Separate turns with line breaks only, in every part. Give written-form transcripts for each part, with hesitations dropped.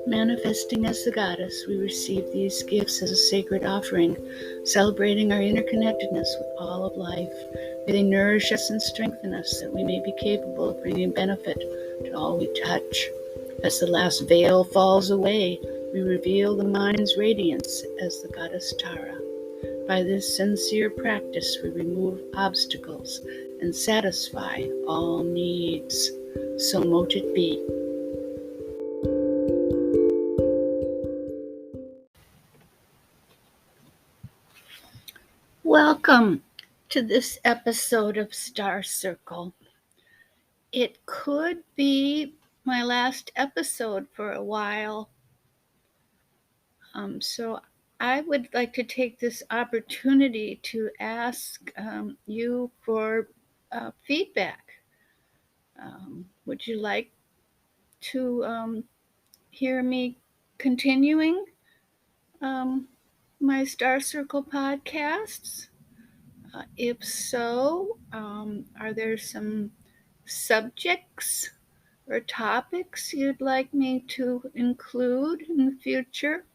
Manifesting as the goddess, we receive these gifts as a sacred offering, celebrating our interconnectedness with all of life. May they nourish us and strengthen us, that we may be capable of bringing benefit to all we touch. As the last veil falls away, we reveal the mind's radiance as the goddess Tara. By this sincere practice, we remove obstacles and satisfy all needs. So mote it be. Welcome to this episode of Star Circle. It could be my last episode for a while. So I would like to take this opportunity to ask you for feedback. Would you like to hear me continuing my Star Circle podcasts? If so, are there some subjects or topics you'd like me to include in the future?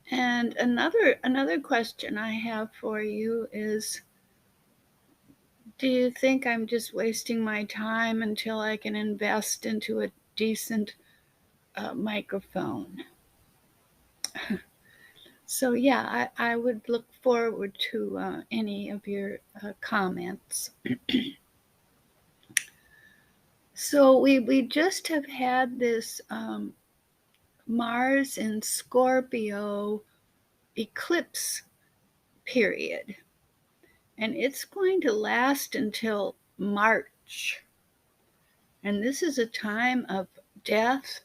And another question I have for you is, do you think I'm just wasting my time until I can invest into a decent microphone? So yeah, I would look forward to any of your comments. So we just have had this Mars in Scorpio eclipse period, and it's going to last until March. And this is a time of death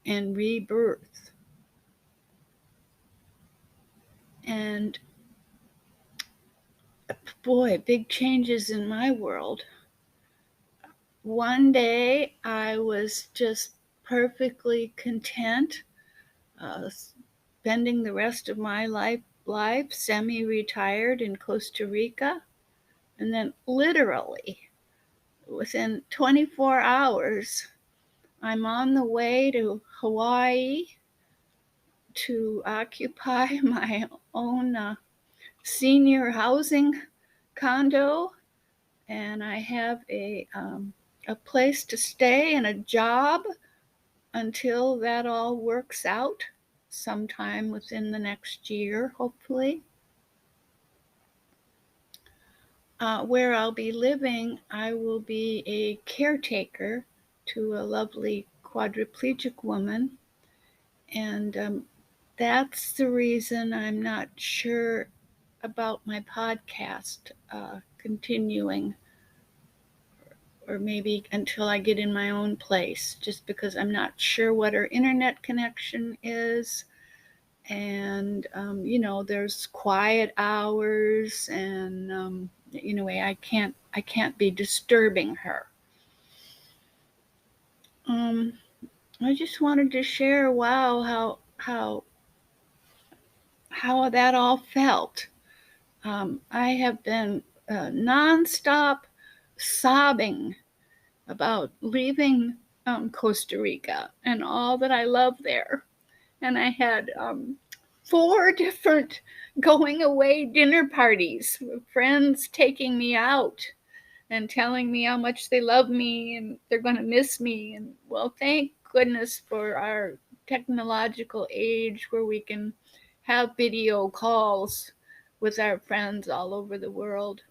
and rebirth. And boy, big changes in my world. One day I was just perfectly content, spending the rest of my life semi-retired in Costa Rica. And then literally within 24 hours, I'm on the way to Hawaii to occupy my own senior housing condo, and I have a place to stay and a job until that all works out sometime within the next year, hopefully. Where I'll be living, I will be a caretaker to a lovely quadriplegic woman, and that's the reason I'm not sure about my podcast continuing, or maybe until I get in my own place, just because I'm not sure what her internet connection is. And, there's quiet hours, and anyway, I can't be disturbing her. I just wanted to share, wow, how that all felt. I have been nonstop sobbing about leaving Costa Rica and all that I love there. And I had 4 different going away dinner parties with friends taking me out and telling me how much they love me and they're going to miss me. And well, thank goodness for our technological age where we can have video calls with our friends all over the world.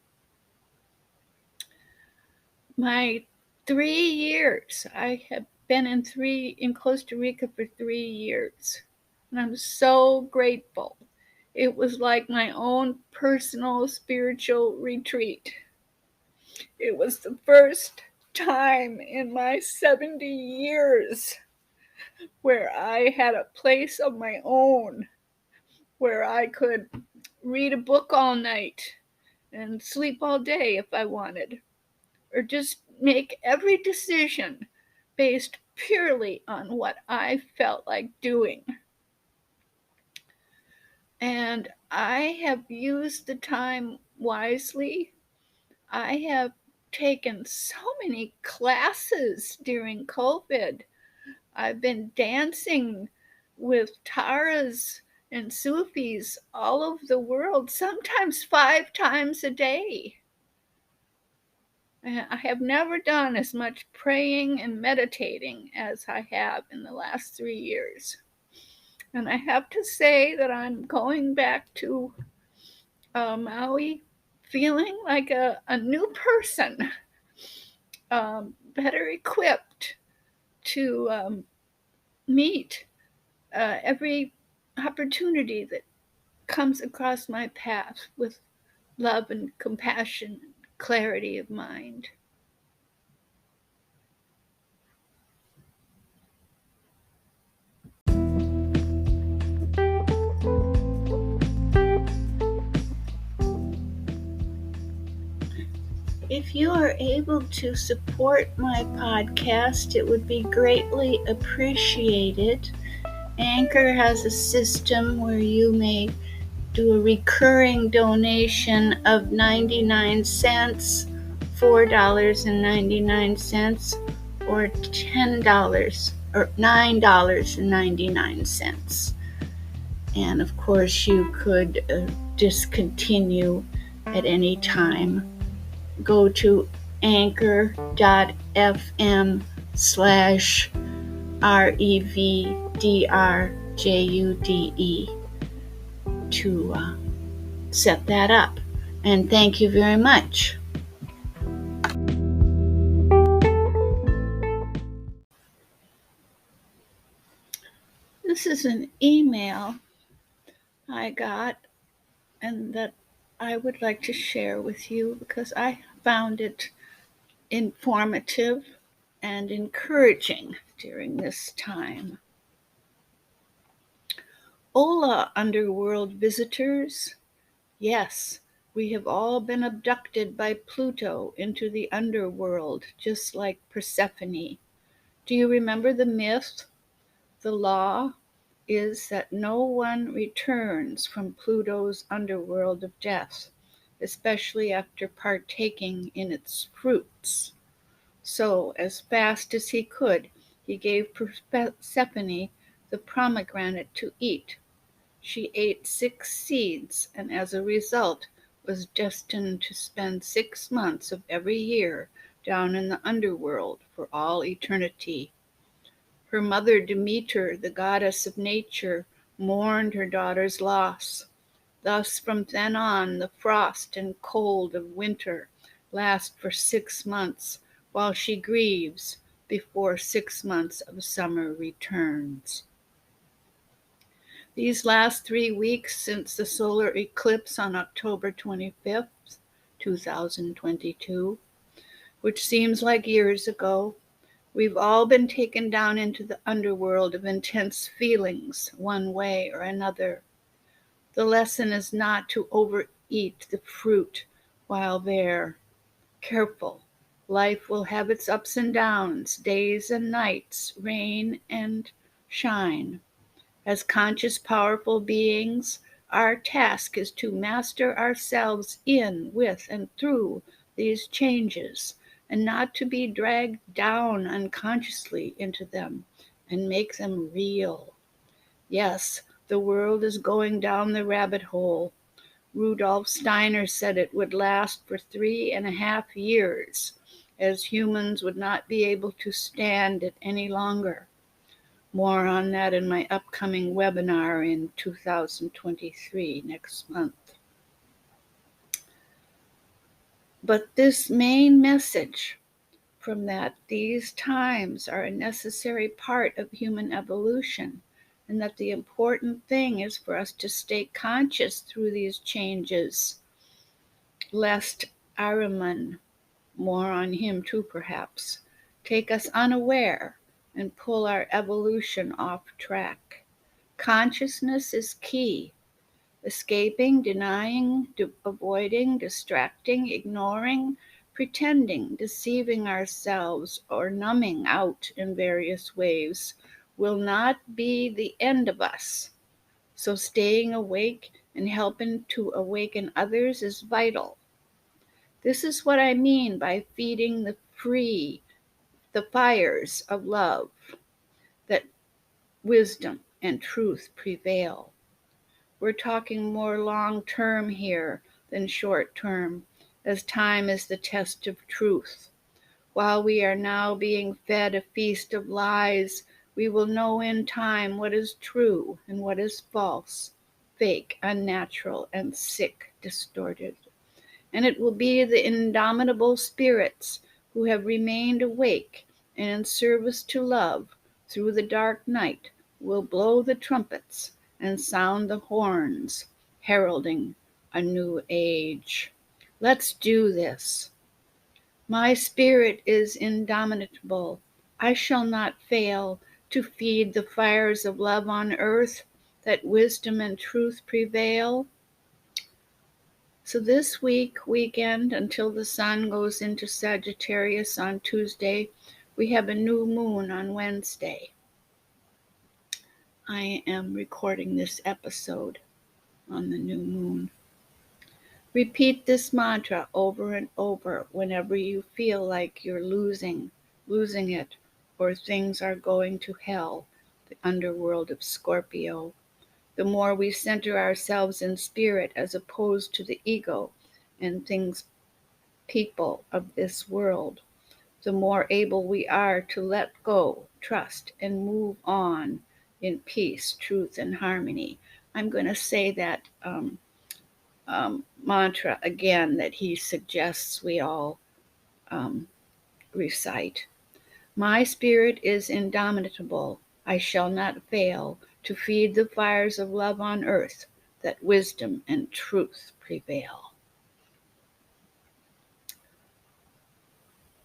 My 3 years, I have been in Costa Rica for 3 years, and I'm so grateful. It was like my own personal spiritual retreat. It was the first time in my 70 years where I had a place of my own, where I could read a book all night and sleep all day if I wanted, or just make every decision based purely on what I felt like doing. And I have used the time wisely. I have taken so many classes during COVID I've been dancing with Taras and Sufis all over the world, sometimes 5 times a day. I have never done as much praying and meditating as I have in the last 3 years. And I have to say that I'm going back to Maui feeling like a new person, better equipped to meet every opportunity that comes across my path with love and compassion and clarity of mind. If you are able to support my podcast, it would be greatly appreciated. Anchor has a system where you may do a recurring donation of 99 cents, $4.99, or $10 or $9.99. And of course, you could discontinue at any time. Go to anchor.fm/REVDRJUDE to set that up. And thank you very much. This is an email I got and that I would like to share with you because I found it informative and encouraging during this time. Hola, underworld visitors. Yes, we have all been abducted by Pluto into the underworld, just like Persephone. Do you remember the myth? The law is that no one returns from Pluto's underworld of death, especially after partaking in its fruits. So, as fast as he could, he gave Persephone the pomegranate to eat. She ate 6 seeds, and as a result was destined to spend 6 months of every year down in the underworld for all eternity. Her mother Demeter, the goddess of nature, mourned her daughter's loss. Thus from then on the frost and cold of winter last for 6 months, while she grieves before 6 months of summer returns. These last 3 weeks since the solar eclipse on October 25th, 2022, which seems like years ago, we've all been taken down into the underworld of intense feelings, one way or another. The lesson is not to overeat the fruit while there. Careful. Life will have its ups and downs, days and nights, rain and shine. As conscious, powerful beings, our task is to master ourselves in, with, and through these changes, and not to be dragged down unconsciously into them and make them real. Yes, the world is going down the rabbit hole. Rudolf Steiner said it would last for 3.5 years, as humans would not be able to stand it any longer. More on that in my upcoming webinar in 2023, next month. But this main message from that, these times are a necessary part of human evolution, and that the important thing is for us to stay conscious through these changes, lest Ahriman, more on him too perhaps, take us unaware and pull our evolution off track. Consciousness is key. Escaping, denying, avoiding, distracting, ignoring, pretending, deceiving ourselves, or numbing out in various ways will not be the end of us. So staying awake and helping to awaken others is vital. This is what I mean by feeding the fires of love. that wisdom and truth prevail. We're talking more long term here than short term, as time is the test of truth. While we are now being fed a feast of lies, we will know in time what is true and what is false, fake, unnatural, and sick, distorted. And it will be the indomitable spirits who have remained awake and in service to love through the dark night will blow the trumpets and sound the horns, heralding a new age. Let's do this. My spirit is indomitable. I shall not fail to feed the fires of love on earth, that wisdom and truth prevail. So this weekend, until the sun goes into Sagittarius on Tuesday, we have a new moon on Wednesday. I am recording this episode on the new moon. Repeat this mantra over and over whenever you feel like you're losing it, or things are going to hell, the underworld of Scorpio. The more we center ourselves in spirit as opposed to the ego and things, people of this world, the more able we are to let go, trust, and move on in peace, truth, and harmony. I'm going to say that mantra again that he suggests we all recite. My spirit is indomitable. I shall not fail to feed the fires of love on earth, that wisdom and truth prevail.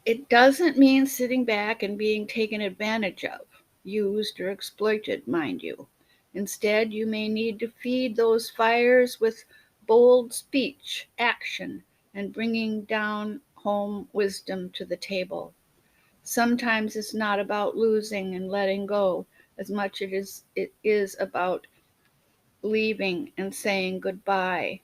It doesn't mean sitting back and being taken advantage of, used or exploited, mind you. Instead, you may need to feed those fires with bold speech, action, and bringing down home wisdom to the table. Sometimes it's not about losing and letting go as much as it is about leaving and saying goodbye.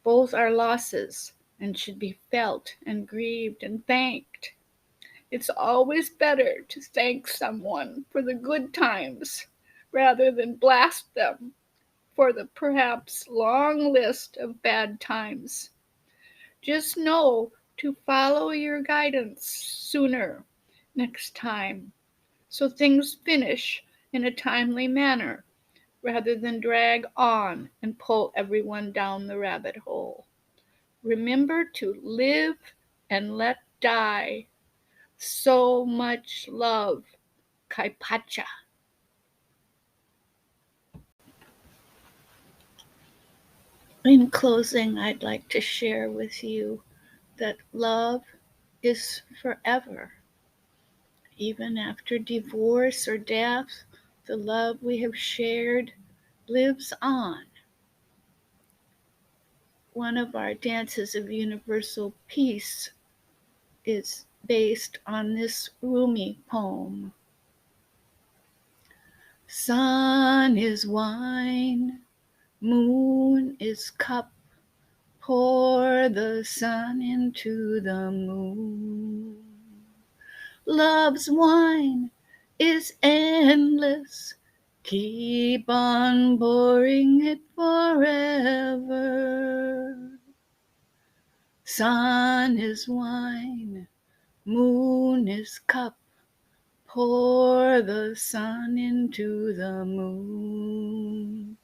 Both are losses and should be felt and grieved and thanked. It's always better to thank someone for the good times rather than blast them for the perhaps long list of bad times. Just know to follow your guidance sooner next time, so things finish in a timely manner rather than drag on and pull everyone down the rabbit hole. Remember to live and let die. So much love. Kaypacha. In closing, I'd like to share with you that love is forever. Even after divorce or death, the love we have shared lives on. One of our dances of universal peace is based on this Rumi poem. Sun is wine, moon is cup, pour the sun into the moon. Love's wine is endless, keep on pouring it forever. Sun is wine, moon is cup, pour the sun into the moon.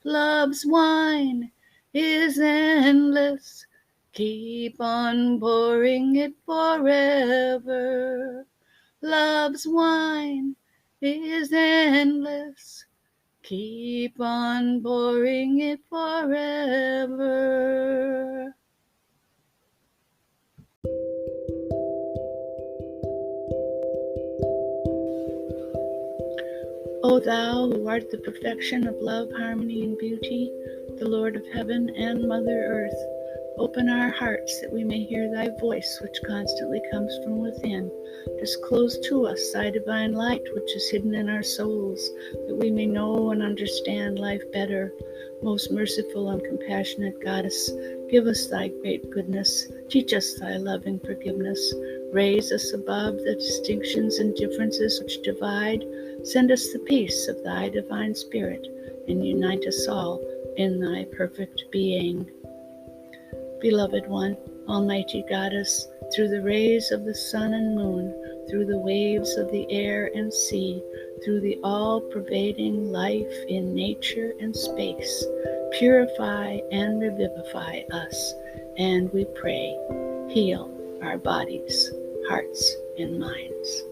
Love's wine is endless, keep on pouring it forever. Love's wine is endless, keep on pouring it forever. O thou who art the perfection of love, harmony, and beauty, the Lord of heaven and Mother Earth, Open our hearts that we may hear thy voice, which constantly comes from within. Disclose to us thy divine light, which is hidden in our souls, that we may know and understand life better. Most merciful and compassionate Goddess, give us thy great goodness. Teach us thy loving forgiveness. Raise us above the distinctions and differences which divide. Send us the peace of thy divine Spirit, and unite us all in thy perfect being. Beloved one, Almighty Goddess, through the rays of the sun and moon, through the waves of the air and sea, through the all-pervading life in nature and space, purify and revivify us, and we pray, heal our bodies, hearts, and minds.